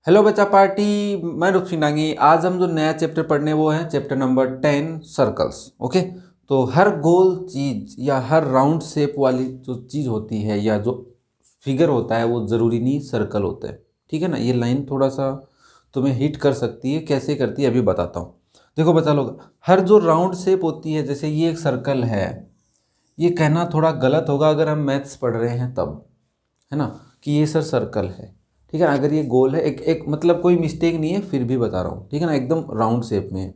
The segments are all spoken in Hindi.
हेलो बच्चा पार्टी। मैं रुपसी नांगी। आज हम जो नया चैप्टर पढ़ने वो है चैप्टर नंबर 10 सर्कल्स। ओके, तो हर गोल चीज या हर राउंड शेप वाली जो चीज होती है या जो फिगर होता है वो ज़रूरी नहीं सर्कल होता है। ठीक है ना। ये लाइन थोड़ा सा तुम्हें हिट कर सकती है, कैसे करती है अभी बताता हूँ। देखो बच्चा लोग, हर जो राउंड शेप होती है, जैसे ये एक सर्कल है, ये कहना थोड़ा गलत होगा अगर हम मैथ्स पढ़ रहे हैं तब, है ना, कि ये सर सर्कल है। ठीक है ना। अगर ये गोल है, एक एक मतलब कोई मिस्टेक नहीं है, फिर भी बता रहा हूँ। ठीक है ना, एकदम राउंड शेप में है।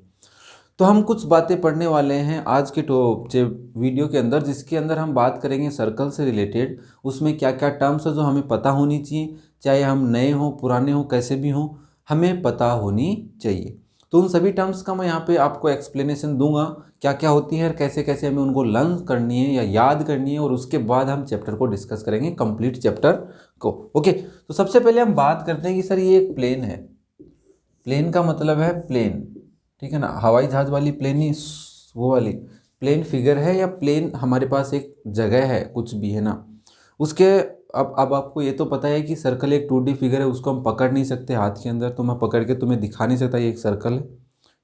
तो हम कुछ बातें पढ़ने वाले हैं आज के वीडियो के अंदर, जिसके अंदर हम बात करेंगे सर्कल से रिलेटेड। उसमें क्या क्या टर्म्स है जो हमें पता होनी चाहिए, चाहे हम नए हों पुराने हों कैसे भी हों, हमें पता होनी चाहिए। तो उन सभी टर्म्स का मैं यहाँ पे आपको एक्सप्लेनेशन दूंगा, क्या क्या होती है और कैसे कैसे हमें उनको लर्न करनी है या याद करनी है, और उसके बाद हम चैप्टर को डिस्कस करेंगे, कंप्लीट चैप्टर को। ओके, तो सबसे पहले हम बात करते हैं कि सर ये एक प्लेन है। प्लेन का मतलब है प्लेन, ठीक है ना, हवाई जहाज वाली प्लेन नहीं, वो वाली प्लेन फिगर है या प्लेन हमारे पास एक जगह है, कुछ भी है ना उसके। अब आपको ये तो पता है कि सर्कल एक 2D फिगर है, उसको हम पकड़ नहीं सकते हाथ के अंदर, तो मैं पकड़ के तुम्हें दिखा नहीं सकता ये एक सर्कल है।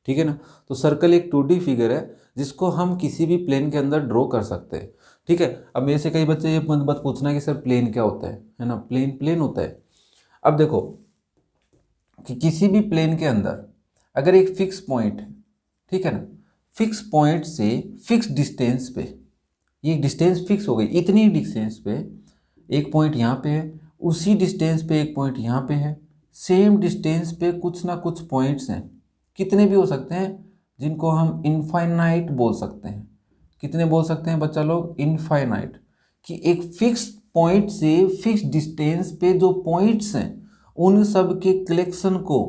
ठीक है ना। तो सर्कल एक 2D फिगर है जिसको हम किसी भी प्लेन के अंदर ड्रॉ कर सकते हैं। ठीक है। अब मेरे से कई बच्चे ये बात पूछना है कि सर प्लेन क्या होता है ना। प्लेन प्लेन होता है। अब देखो कि किसी भी प्लेन के अंदर अगर एक फिक्स पॉइंट है, ठीक है ना, फिक्स पॉइंट से फिक्स डिस्टेंस पे, ये डिस्टेंस फिक्स हो गई, इतनी डिस्टेंस पे एक पॉइंट यहाँ पे है, उसी डिस्टेंस पे एक पॉइंट यहाँ पे है, सेम डिस्टेंस पे कुछ ना कुछ पॉइंट्स हैं, कितने भी हो सकते हैं, जिनको हम इनफाइनाइट बोल सकते हैं। कितने बोल सकते हैं बच्चा लोग? इनफाइनाइट। कि एक फिक्स पॉइंट से फिक्स डिस्टेंस पे जो पॉइंट्स हैं उन सब के कलेक्शन को,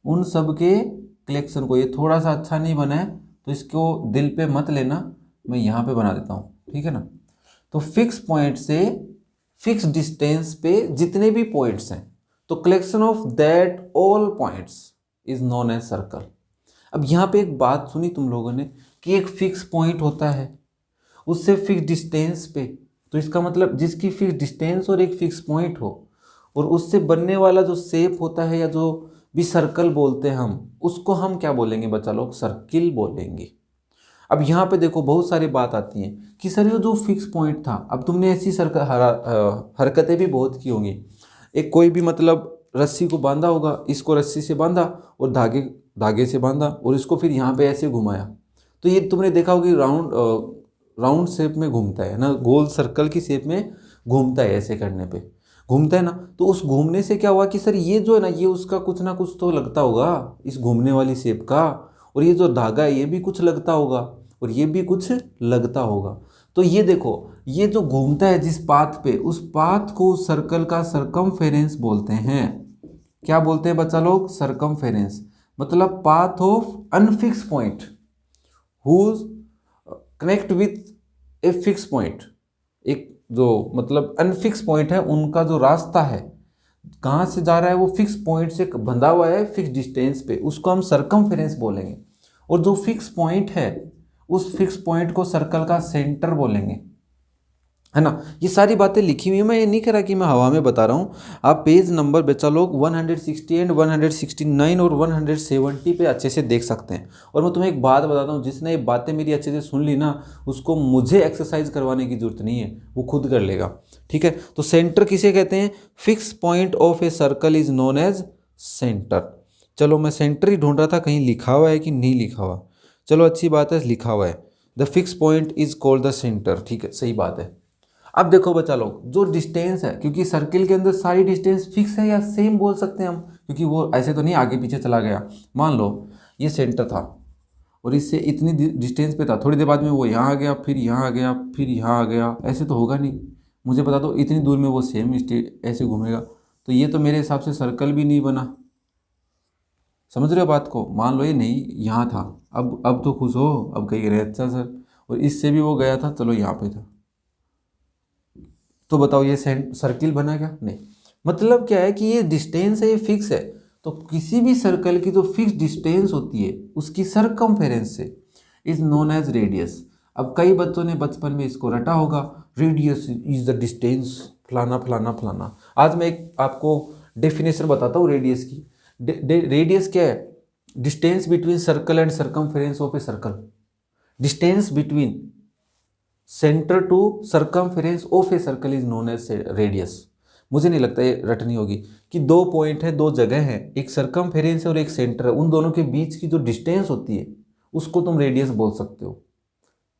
उन सब के कलेक्शन को, ये थोड़ा सा अच्छा नहीं बना है तो इसको दिल पे मत लेना, मैं यहाँ पे बना देता हूँ। ठीक है ना। तो फिक्स पॉइंट से फिक्स डिस्टेंस पे जितने भी पॉइंट्स हैं, तो collection of that all points is known as circle. अब यहाँ पे एक बात सुनी तुम लोगों ने कि एक फिक्स पॉइंट होता है, उससे फिक्स डिस्टेंस पे, तो इसका मतलब जिसकी फिक्स डिस्टेंस और एक फिक्स पॉइंट हो, और उससे बनने वाला जो शेप होता है या जो भी सर्कल बोलते हैं हम, उसको हम क्या बोलेंगे बच्चा लोग? सर्किल बोलेंगे। अब यहाँ पे देखो बहुत सारी बात आती हैं कि सर ये जो फिक्स पॉइंट था, अब तुमने ऐसी हरकतें भी बहुत की होंगी। एक कोई भी मतलब रस्सी को बांधा होगा, इसको रस्सी से बांधा और धागे धागे से बांधा और इसको फिर यहाँ पे ऐसे घुमाया, तो ये तुमने देखा होगा कि राउंड शेप में घूमता है ना, गोल सर्कल की शेप में घूमता है, ऐसे करने पे घूमता है ना। तो उस घूमने से क्या हुआ कि सर ये जो है ना, ये उसका कुछ ना कुछ तो लगता होगा इस घूमने वाली शेप का, और ये जो धागा है ये भी कुछ लगता होगा, और ये भी कुछ लगता होगा। तो ये देखो, ये जो घूमता है जिस पाथ पे, उस पाथ को सर्कल का सरकमफेरेंस बोलते हैं। क्या बोलते हैं बच्चा लोग? सरकमफेरेंस। मतलब path of unfix point whose connect with a fix point. एक जो मतलब अनफिक्स पॉइंट है, उनका जो रास्ता है कहाँ से जा रहा है, वो फिक्स पॉइंट से बंधा हुआ है फिक्स डिस्टेंस पे, उसको हम सरकमफेरेंस बोलेंगे। और जो फिक्स पॉइंट है, उस फिक्स पॉइंट को सर्कल का सेंटर बोलेंगे, है ना। ये सारी बातें लिखी हुई है, मैं ये नहीं कह रहा कि मैं हवा में बता रहा हूँ। आप पेज नंबर बच्चा लोग 160 एंड 169 और 170 पे अच्छे से देख सकते हैं। और मैं तुम्हें एक बात बताता हूँ, जिसने ये बातें मेरी अच्छे से सुन ली ना, उसको मुझे एक्सरसाइज करवाने की जरूरत नहीं है, वो खुद कर लेगा। ठीक है। तो सेंटर किसे कहते हैं? Fix point of a circle is known as center. चलो मैं सेंटर ही ढूंढ रहा था, कहीं लिखा हुआ है कि नहीं लिखा हुआ। चलो अच्छी बात है, लिखा हुआ है, the fix point is called the centre. ठीक है, सही बात है। अब देखो बच्चा लोग, जो डिस्टेंस है, क्योंकि सर्किल के अंदर सारी डिस्टेंस फिक्स है या सेम बोल सकते हैं हम, क्योंकि वो ऐसे तो नहीं आगे पीछे चला गया। मान लो ये सेंटर था और इससे इतनी डिस्टेंस पे था, थोड़ी देर बाद में वो यहाँ आ गया, फिर यहाँ आ गया, फिर यहाँ आ गया, ऐसे तो होगा नहीं। मुझे बता दो इतनी दूर में वो सेम ऐसे घूमेगा, तो ये तो मेरे हिसाब से सर्कल भी नहीं बना। समझ रहे हो बात को? मान लो ये नहीं यहाँ था, अब तो खुश हो, अब कहीं रहे अच्छा सर, और इससे भी वो गया था, चलो यहाँ पे था, तो बताओ ये सर्किल बना क्या? नहीं। मतलब क्या है कि ये डिस्टेंस है, ये फिक्स है, तो किसी भी सर्कल की जो फिक्स डिस्टेंस होती है उसकी सरकमफेरेंस से इज नोन एज रेडियस। अब कई बच्चों ने बचपन में इसको रटा होगा, रेडियस इज द डिस्टेंस फलाना फलाना फलाना। आज मैं एक आपको डेफिनेशन बताता हूँ रेडियस की। रेडियस क्या है? Distance between circle and circumference of a circle. Distance between center to circumference of a circle is known as radius. मुझे नहीं लगता ये रटनी होगी कि दो पॉइंट है, दो जगह है, एक सर्कमफेरेंस है और एक सेंटर है, उन दोनों के बीच की जो डिस्टेंस होती है उसको तुम रेडियस बोल सकते हो।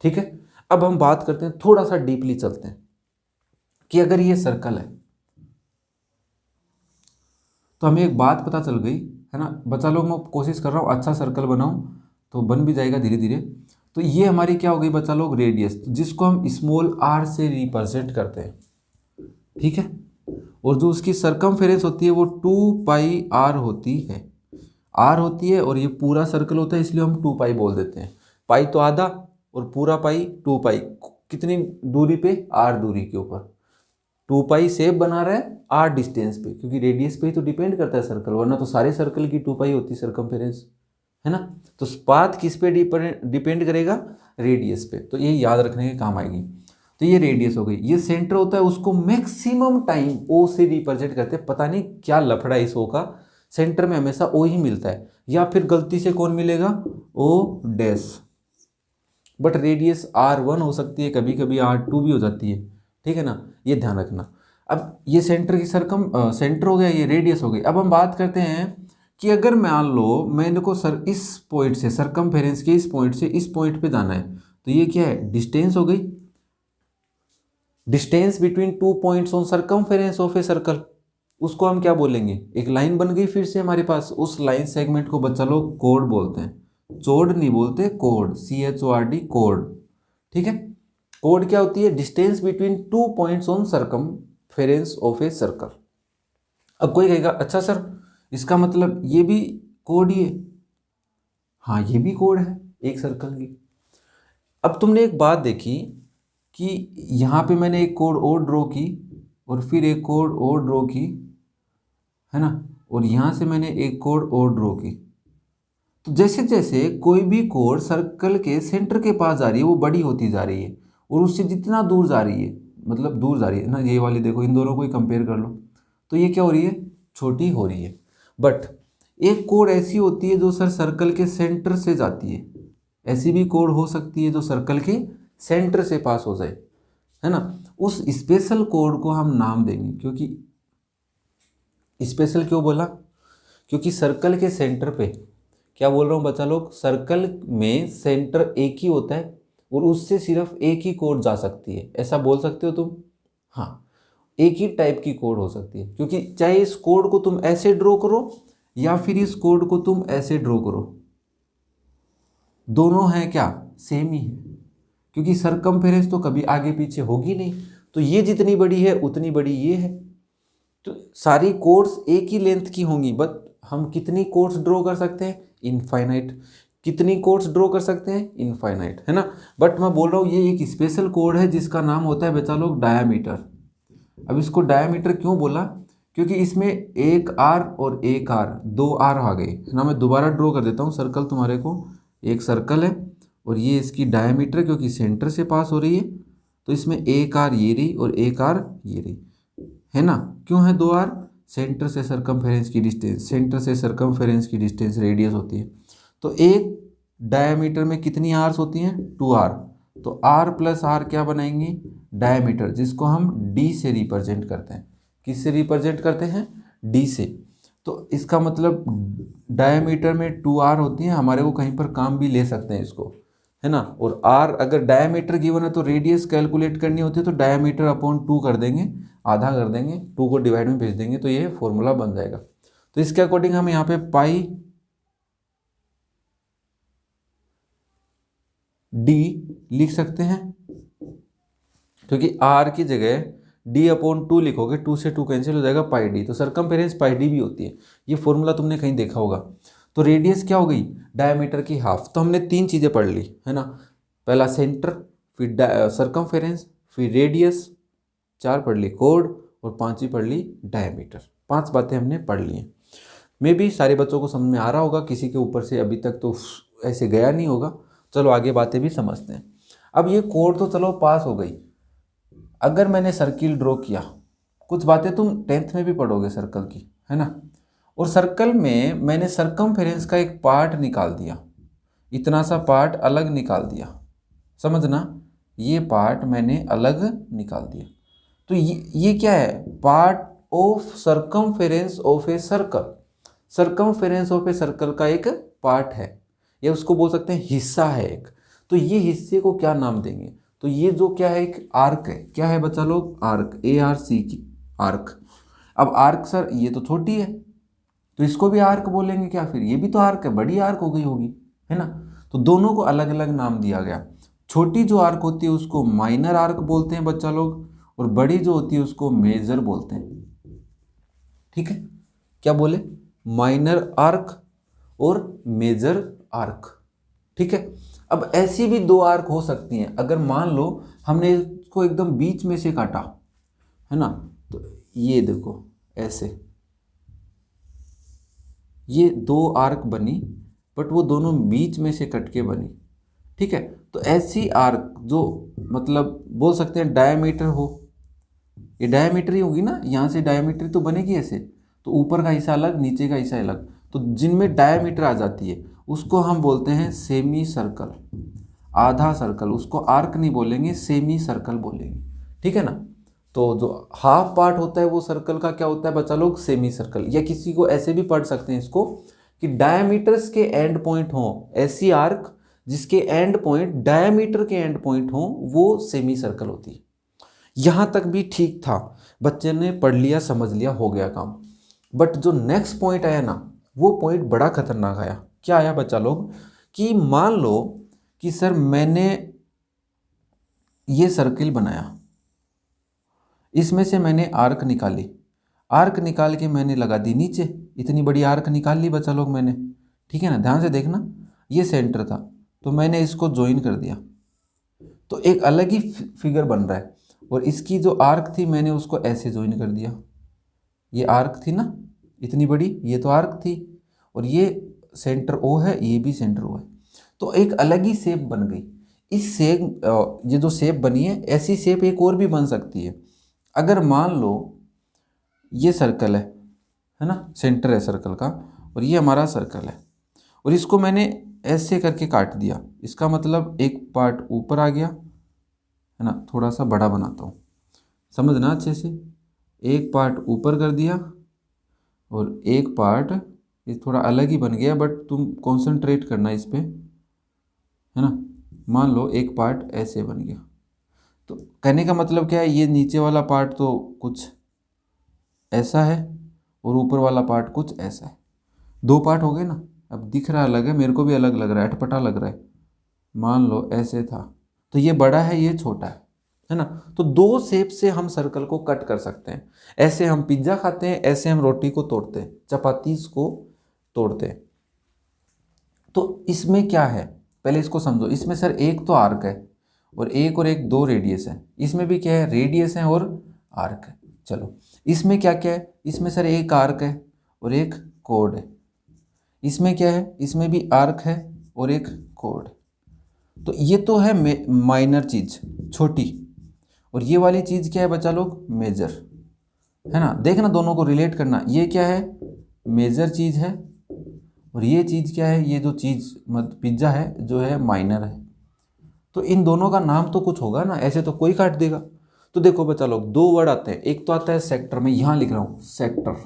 ठीक है, अब हम बात करते हैं, थोड़ा सा डीपली चलते हैं कि अगर ये सर्कल है तो हमें एक बात पता चल गई है ना बच्चा लोग। मैं कोशिश कर रहा हूँ अच्छा सर्कल बनाऊं, तो बन भी जाएगा धीरे धीरे। तो ये हमारी क्या हो गई बच्चा लोग? रेडियस, जिसको हम स्मॉल r से रिप्रेजेंट करते हैं। ठीक है, और जो उसकी सर्कमफेरेंस होती है वो 2πr होती है, r होती है, और ये पूरा सर्कल होता है इसलिए हम 2π बोल देते हैं। पाई तो आधा और पूरा पाई 2π, कितनी दूरी पे? r दूरी के ऊपर। 2π शेप बना रहा है r डिस्टेंस पे, क्योंकि रेडियस पे ही तो डिपेंड करता है सर्कल, वरना तो सारे सर्कल की 2π होती है सर्कमफेरेंस, है ना। तो पाथ किस पे डिपेंड करेगा? रेडियस पे। तो ये याद रखने के काम आएगी। तो ये रेडियस हो गई। ये सेंटर होता है, उसको मैक्सिमम टाइम ओ से रिप्रेजेंट करते हैं। पता नहीं क्या लफड़ा है इस ओ का, सेंटर में हमेशा ओ ही मिलता है, या फिर गलती से कौन मिलेगा? O dash. But radius r1 हो सकती है, कभी कभी r2 भी हो जाती है। ठीक है ना, ये ध्यान रखना। अब ये सेंटर की सेंटर हो गया, ये रेडियस हो गई। अब हम बात करते हैं कि अगर मान लो मैंने को इस पॉइंट से, सर्कमफेरेंस के इस पॉइंट से इस पॉइंट पे जाना है, तो ये क्या है? डिस्टेंस हो गई। Distance between two points on circumference of a circle, उसको हम क्या बोलेंगे? एक लाइन बन गई फिर से हमारे पास। उस लाइन सेगमेंट को बच्चा लोग कोड बोलते हैं, चोड नहीं बोलते, कोड, CHORD, कोड। ठीक है, कोड क्या होती है? Distance between two points on circumference of a circle. अब कोई कहेगा अच्छा सर इसका मतलब ये भी कोड ही है। हाँ, ये भी कोड है एक सर्कल की। अब तुमने एक बात देखी कि यहाँ पे मैंने एक कोड और ड्रॉ की और फिर एक कोड और ड्रॉ की, है ना, और यहाँ से मैंने एक कोड और ड्रॉ की। तो जैसे जैसे कोई भी कोड सर्कल के सेंटर के पास जा रही है वो बड़ी होती जा रही है, और उससे जितना दूर जा रही है, मतलब दूर जा रही है ना, ये वाली देखो, इन दोनों को ही कंपेयर कर लो, तो ये क्या हो रही है? छोटी हो रही है। बट एक कोड ऐसी होती है जो सर्कल के सेंटर से जाती है, ऐसी भी कोड हो सकती है जो सर्कल के सेंटर से पास हो जाए, है ना। उस स्पेशल कोड को हम नाम देंगे, क्योंकि स्पेशल क्यों बोला? क्योंकि सर्कल के सेंटर पे, क्या बोल रहा हूँ बच्चा लोग, सर्कल में सेंटर एक ही होता है और उससे सिर्फ एक ही कोड जा सकती है, ऐसा बोल सकते हो तुम। हाँ, एक ही टाइप की कोड हो सकती है, क्योंकि चाहे इस कोड को तुम ऐसे ड्रॉ करो या फिर इस कोड को तुम ऐसे ड्रॉ करो, दोनों हैं क्या? सेम ही है, क्योंकि सर्कमफेरेंस तो कभी आगे पीछे होगी नहीं। तो ये जितनी बड़ी है उतनी बड़ी ये है। तो सारी कोड्स एक ही लेंथ की होंगी, बट हम कितनी कोड्स ड्रॉ कर सकते हैं? इनफाइनाइट। कितनी कोड्स ड्रॉ कर सकते हैं? इनफाइनाइट, है ना। बट मैं बोल रहा हूँ ये एक स्पेशल कोड है जिसका नाम होता है बच्चा लोग डायामीटर। अब इसको डायामीटर क्यों बोला? क्योंकि इसमें एक आर और एक आर, दो आर आ गए, है ना। मैं दोबारा ड्रॉ कर देता हूँ सर्कल तुम्हारे को। एक सर्कल है और ये इसकी डायामीटर, क्योंकि सेंटर से पास हो रही है, तो इसमें एक आर ये रही और एक आर ये रही, है ना। क्यों है दो आर? सेंटर से सर्कमफेरेंस की डिस्टेंस, सेंटर से सर्कमफेरेंस की डिस्टेंस रेडियस होती है। तो एक डायामीटर में कितनी आर्स होती हैं? 2r। तो r प्लस आर क्या बनाएंगे? डायामीटर, जिसको हम d से रिप्रेजेंट करते हैं। किससे रिप्रेजेंट करते हैं? d से। तो इसका मतलब डायामीटर में 2r होती हैं, हमारे को कहीं पर काम भी ले सकते हैं इसको, है ना। और r अगर डायामीटर गिवन है तो रेडियस कैलकुलेट करनी होती है, तो डायामीटर अपॉन 2 कर देंगे, आधा कर देंगे, 2 को डिवाइड में भेज देंगे, तो ये फॉर्मूला बन जाएगा। तो इसके अकॉर्डिंग हम यहाँ पे पाई d लिख सकते हैं, क्योंकि r की जगह d अपॉन 2 लिखोगे, 2 से 2 कैंसिल हो जाएगा, पाई d। तो सर्कमफेरेंस पाई d भी होती है, ये फॉर्मूला तुमने कहीं देखा होगा। तो रेडियस क्या हो गई? डायमीटर की हाफ। तो हमने 3 चीज़ें पढ़ ली, है ना। पहला सेंटर, फिर सर्कमफेरेंस, फिर रेडियस, 4 पढ़ ली कोड, और 5वीं पढ़ ली डायमीटर। 5 बातें हमने पढ़ ली हैं। मे भी सारे बच्चों को समझ में आ रहा होगा, किसी के ऊपर से अभी तक तो ऐसे गया नहीं होगा। चलो आगे बातें भी समझते हैं। अब ये कोड तो चलो पास हो गई। अगर मैंने सर्किल ड्रॉ किया, कुछ बातें तुम 10th में भी पढ़ोगे सर्कल की, है ना। और सर्कल में मैंने सरकमफेरेंस का एक पार्ट निकाल दिया, इतना सा पार्ट अलग निकाल दिया, समझना, ये पार्ट मैंने अलग निकाल दिया। तो ये क्या है, part of circumference of a circle, circumference of a circle का एक पार्ट है, या उसको बोल सकते हैं हिस्सा है एक। तो ये हिस्से को क्या नाम देंगे, तो ये जो क्या है, एक आर्क है। क्या है बच्चा लोग, आर्क, ARC की आर्क। अब आर्क सर ये तो छोटी है, तो इसको भी आर्क बोलेंगे क्या, फिर ये भी तो आर्क है, बड़ी आर्क हो गई होगी, है ना। तो दोनों को अलग अलग नाम दिया गया। छोटी जो आर्क होती है उसको माइनर आर्क बोलते हैं बच्चा लोग, और बड़ी जो होती है उसको मेजर बोलते हैं। ठीक है, क्या बोले, माइनर आर्क और मेजर आर्क। ठीक है, अब ऐसी भी दो आर्क हो सकती हैं, अगर मान लो हमने इसको एकदम बीच में से काटा, है ना, तो ये देखो ऐसे, ये दो आर्क बनी, बट वो दोनों बीच में से कट के बनी। ठीक है, तो ऐसी आर्क जो मतलब बोल सकते हैं डायमीटर हो, ये डायमीटर ही होगी ना, यहाँ से डायमीटर तो बनेगी ऐसे, तो ऊपर का हिस्सा अलग, नीचे का हिस्सा अलग, तो जिनमें डायमीटर आ जाती है उसको हम बोलते हैं सेमी सर्कल, आधा सर्कल। उसको आर्क नहीं बोलेंगे, सेमी सर्कल बोलेंगे। ठीक है ना। तो जो हाफ पार्ट होता है वो सर्कल का क्या होता है बच्चा लोग, सेमी सर्कल। या किसी को ऐसे भी पढ़ सकते हैं इसको कि डायमीटर्स के एंड पॉइंट हो, ऐसी आर्क जिसके एंड पॉइंट डायमीटर के एंड पॉइंट हो, वो सेमी सर्कल होती है। यहाँ तक भी ठीक था, बच्चे ने पढ़ लिया, समझ लिया, हो गया काम। बट जो नेक्स्ट पॉइंट आया ना, वो पॉइंट बड़ा खतरनाक आया। क्या आया बच्चा लोग, कि मान लो कि सर मैंने ये सर्किल बनाया, इसमें से मैंने आर्क निकाली, आर्क निकाल के मैंने लगा दी नीचे, इतनी बड़ी आर्क निकाल ली बच्चा लोग मैंने। ठीक है ना, ध्यान से देखना, ये सेंटर था, तो मैंने इसको ज्वाइन कर दिया, तो एक अलग ही फिगर बन रहा है। और इसकी जो आर्क थी मैंने उसको ऐसे ज्वाइन कर दिया, ये आर्क थी ना इतनी बड़ी, ये तो आर्क थी, और ये सेंटर O है, ये भी सेंटर O है, तो एक अलग ही शेप बन गई। इस शेप, ये जो शेप बनी है, ऐसी शेप एक और भी बन सकती है। अगर मान लो ये सर्कल है ना, सेंटर है सर्कल का, और ये हमारा सर्कल है, और इसको मैंने ऐसे करके काट दिया, इसका मतलब एक पार्ट ऊपर आ गया, है ना, थोड़ा सा बड़ा बनाता हूँ, समझना अच्छे से। एक पार्ट ऊपर कर दिया, और एक पार्ट ये थोड़ा अलग ही बन गया, बट तुम कंसंट्रेट करना इस पे, है ना। मान लो एक पार्ट ऐसे बन गया, तो कहने का मतलब क्या है, ये नीचे वाला पार्ट तो कुछ ऐसा है, और ऊपर वाला पार्ट कुछ ऐसा है, दो पार्ट हो गए ना। अब दिख रहा अलग है, मेरे को भी अलग लग रहा है, अटपटा लग रहा है। मान लो ऐसे था, तो ये बड़ा है, ये छोटा है ना। तो दो शेप से हम सर्कल को कट कर सकते हैं। ऐसे हम पिज्ज़ा खाते हैं, ऐसे हम रोटी को तोड़ते हैं, चपातीस को तोड़ते हैं। तो इसमें क्या है, पहले इसको समझो। इसमें सर एक तो आर्क है, और एक दो रेडियस है। इसमें भी क्या है, रेडियस है और आर्क है। चलो, इसमें क्या क्या है, इसमें सर एक आर्क है और एक कोड है। इसमें क्या है, इसमें भी आर्क है और एक कोड। तो ये तो है माइनर चीज़, छोटी, और ये वाली चीज़ क्या है बच्चा लोग, मेजर, है ना। देखना, दोनों को रिलेट करना। ये क्या है, मेजर चीज़ है, और ये चीज़ क्या है, ये जो चीज़ मतलब पिज्ज़ा है जो है माइनर है। तो इन दोनों का नाम तो कुछ होगा ना, ऐसे तो कोई काट देगा। तो देखो बच्चा लोग, दो वर्ड आते हैं, एक तो आता है सेक्टर, मैं यहाँ लिख रहा हूँ सेक्टर,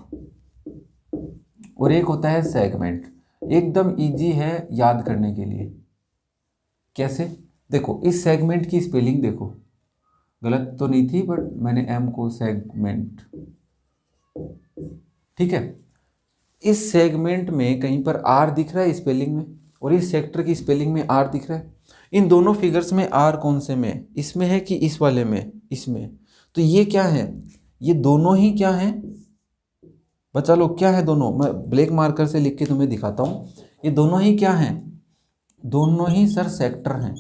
और एक होता है सेगमेंट। एकदम इजी है याद करने के लिए। कैसे, देखो इस सेगमेंट की स्पेलिंग देखो, गलत तो नहीं थी, बट मैंने एम को सेगमेंट, ठीक है। इस सेगमेंट में कहीं पर आर दिख रहा है स्पेलिंग में, और इस सेक्टर की स्पेलिंग में आर दिख रहा है। इन दोनों फिगर्स में आर कौन से में, इसमें है कि इस वाले में, इसमें। तो ये क्या है, ये दोनों ही क्या है बच्चा लोग, क्या है दोनों, मैं ब्लैक मार्कर से लिख के तुम्हें दिखाता हूँ। ये दोनों ही क्या हैं, दोनों ही सर सेक्टर हैं,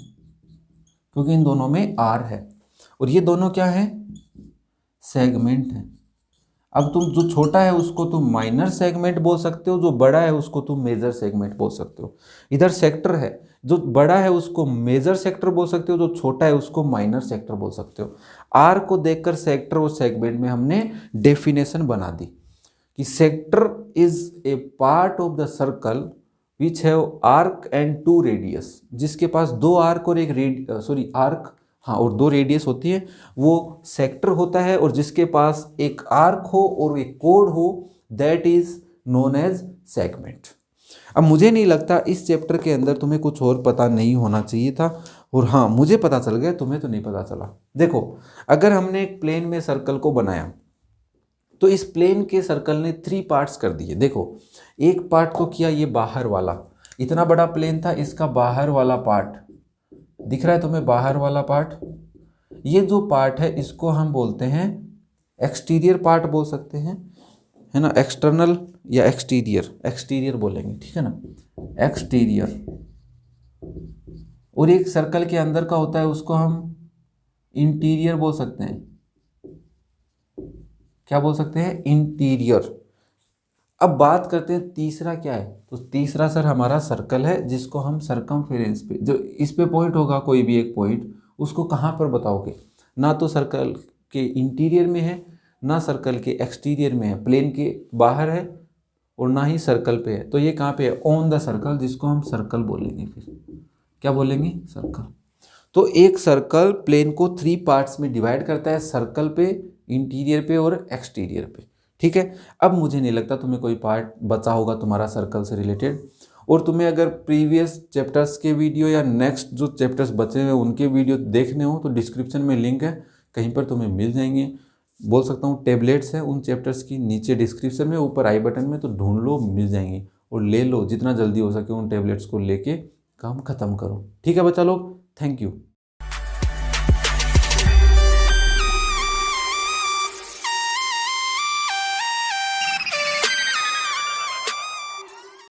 क्योंकि इन दोनों में आर है। और ये दोनों क्या है, सेगमेंट हैं। अब तुम जो छोटा है उसको तुम माइनर सेगमेंट बोल सकते हो, जो बड़ा है उसको तुम मेजर सेगमेंट बोल सकते हो। इधर सेक्टर है, जो बड़ा है उसको मेजर सेक्टर बोल सकते हो, जो छोटा है उसको माइनर सेक्टर बोल सकते हो। आर को देखकर सेक्टर और सेगमेंट में हमने डेफिनेशन बना दी। कि sector is a part of the circle which have arc and 2 radius, जिसके पास 2 आर्क और एक आर्क, हाँ, और 2 रेडियस होती है, वो सेक्टर होता है। और जिसके पास एक आर्क हो और एक कोड हो, that is known as segment. अब मुझे नहीं लगता इस चैप्टर के अंदर तुम्हें कुछ और पता नहीं होना चाहिए था, और हाँ, मुझे पता चल गया, तुम्हें तो नहीं पता चला। देखो, अगर हमने एक प्लेन में सर्कल को बनाया तो इस प्लेन के सर्कल ने 3 पार्ट्स कर दिए। देखो, एक पार्ट तो किया ये बाहर वाला, इतना बड़ा प्लेन था, इसका बाहर वाला पार्ट दिख रहा है तुम्हें, बाहर वाला पार्ट, ये जो पार्ट है इसको हम बोलते हैं एक्सटीरियर पार्ट बोल सकते हैं, है ना, एक्सटर्नल या एक्सटीरियर बोलेंगे, ठीक है ना, एक्सटीरियर। और एक सर्कल के अंदर का होता है, उसको हम इंटीरियर बोल सकते हैं। क्या बोल सकते हैं? इंटीरियर। अब बात करते हैं तीसरा क्या है, तो तीसरा सर हमारा सर्कल है, जिसको हम सरकमफेरेंस पे, जो इस पे पॉइंट होगा कोई भी एक पॉइंट, उसको कहाँ पर बताओगे? ना तो सर्कल के इंटीरियर में है, ना सर्कल के एक्सटीरियर में है, प्लेन के बाहर है, और ना ही सर्कल पे है। तो ये कहाँ पे है? ऑन द सर्कल, जिसको हम सर्कल बोलेंगे। फिर क्या बोलेंगे? सर्कल। तो एक सर्कल प्लेन को 3 पार्ट्स में डिवाइड करता है, सर्कल पे, इंटीरियर पे और एक्सटीरियर पे, ठीक है। अब मुझे नहीं लगता तुम्हें कोई पार्ट बचा होगा तुम्हारा सर्कल से रिलेटेड। और तुम्हें अगर प्रीवियस चैप्टर्स के वीडियो या नेक्स्ट जो चैप्टर्स बचे हुए उनके वीडियो देखने हो तो डिस्क्रिप्शन में लिंक है, कहीं पर तुम्हें मिल जाएंगे। बोल सकता हूँ टेबलेट्स हैं उन चैप्टर्स की, नीचे डिस्क्रिप्शन में, ऊपर आई बटन में, तो ढूंढ लो, मिल जाएंगे, और ले लो, जितना जल्दी हो सके उन टेबलेट्स को लेके काम खत्म करो। ठीक है बच्चा लोग, थैंक यू।